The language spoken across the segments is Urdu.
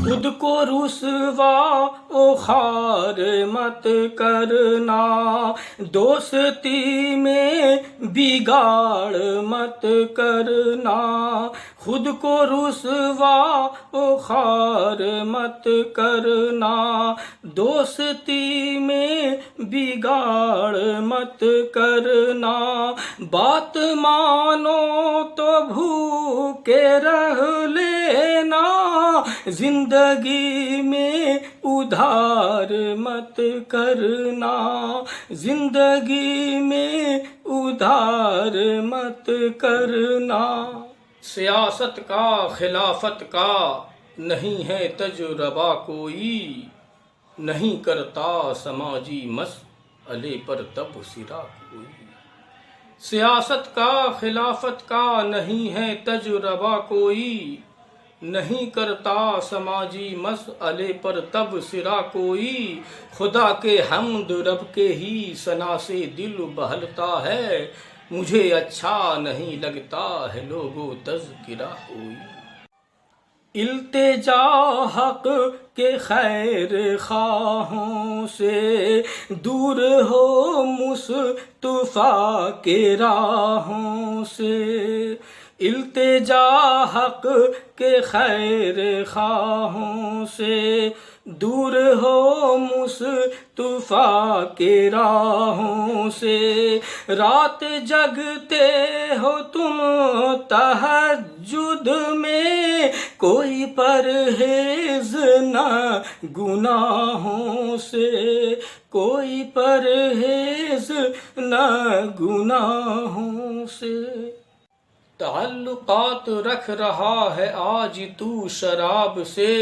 خود کو رسوا و خوار مت کرنا، دوستی میں بگاڑ مت کرنا، خود کو رسوا و خوار مت کرنا، دوستی میں بگاڑ مت کرنا، بات مانو تو بھوکے رہ لینا، زندگی میں ادھار مت کرنا، زندگی میں ادھار مت کرنا۔ سیاست کا خلافت کا نہیں ہے تجربہ کوئی، نہیں کرتا سماجی مسئلے پر تبصرہ کوئی، سیاست کا خلافت کا نہیں ہے تجربہ کوئی، نہیں کرتا سماجی مسئلے پر تبصرہ کوئی، خدا کے حمد رب کے ہی ثنا سے دل بہلتا ہے، مجھے اچھا نہیں لگتا ہے لوگوں تذکرہ کوئی۔ التجا حق کے خیر خواہوں سے دور ہو مصطفیٰ کے راہوں سے، التجا حق کے خیر خواہوں سے دور ہو مصطفیٰ کے راہوں سے، رات جگتے ہو تم تہجد میں، کوئی پرہیز نہ گناہوں سے، کوئی پرہیز نہ گناہوں سے۔ تعلقات رکھ رہا ہے آج تو شراب سے،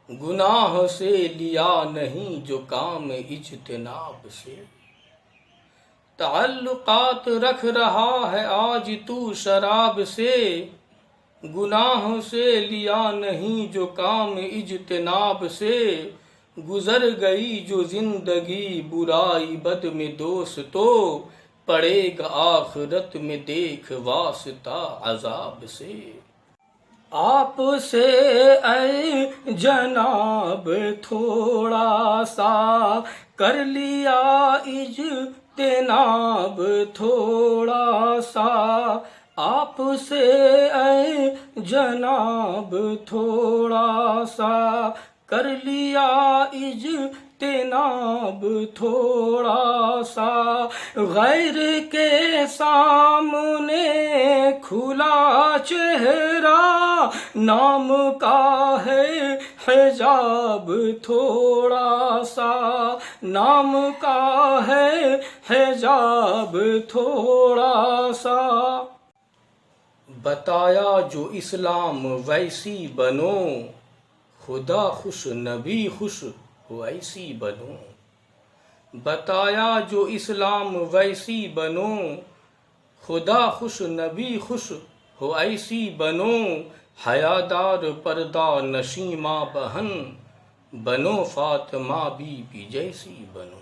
گناہ سے لیا نہیں جو کام اجتناب سے، تعلقات رکھ رہا ہے آج تو شراب سے، گناہ سے لیا نہیں جو کام اجتناب سے، گزر گئی جو زندگی برائی بد میں دوستو، پڑے گا آخرت میں دیکھ واسطہ عذاب سے۔ آپ سے اے جناب تھوڑا سا کر لیا اجتناب، تھوڑا سا آپ سے اے جناب تھوڑا سا کر لیا اجتناب، تھوڑا سا غیر کے سامنے کھلا چہرہ، نام کا ہے حجاب، تھوڑا سا نام کا ہے حجاب، تھوڑا سا بتایا جو اسلام ویسی بنو، خدا خوش نبی خوش ہو ایسی بنو، بتایا جو اسلام ویسی بنو، خدا خوش نبی خوش ہو ایسی بنو، حیادار پردہ نشیں ماں بہن بنو، فاطمہ بی بی جیسی بنو۔